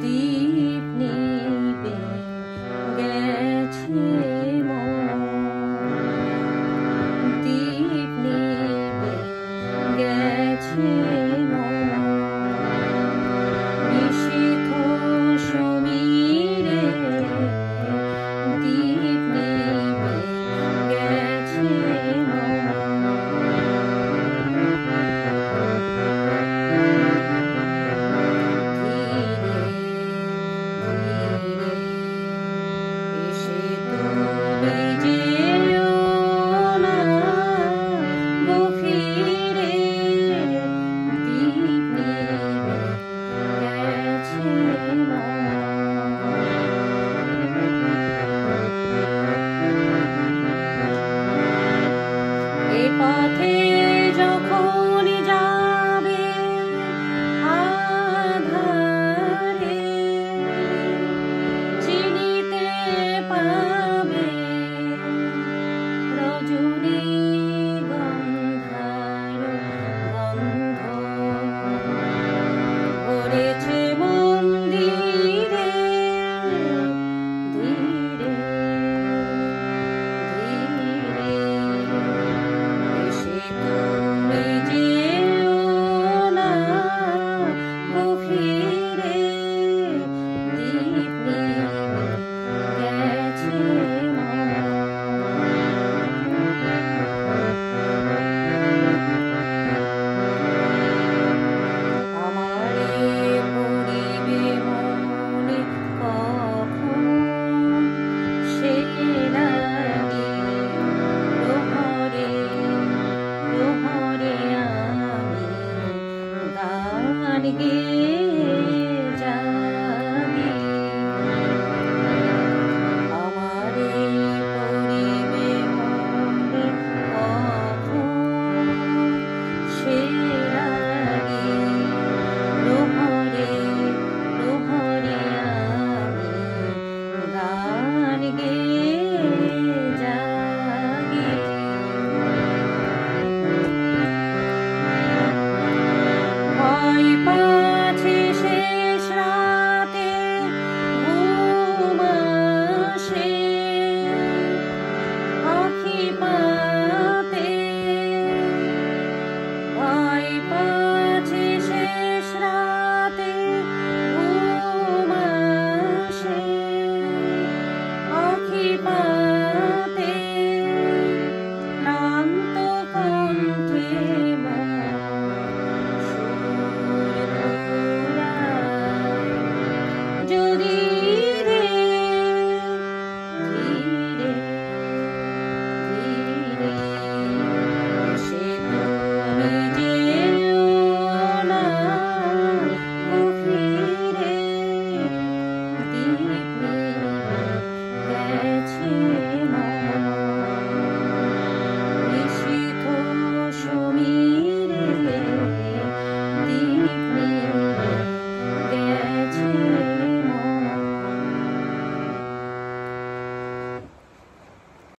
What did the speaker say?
দীপ নিবে গেছে মন, দীপ নিবে গেছে মন, নিশীথ সমীরে দীপ নিবে গেছে মন। পথে যখন যাবে আধারে, চিনিতে পাবে রজনী গন্ধার গন্ধ, ভরেছে মন্দিরে ধীরে ধীরে। তুমি যেও না গভীরে, দীপ নিবে গেছে মন। আমারে পড়িবে মনে কখন সে লাগি লোহরে লোহরে আমি গান গে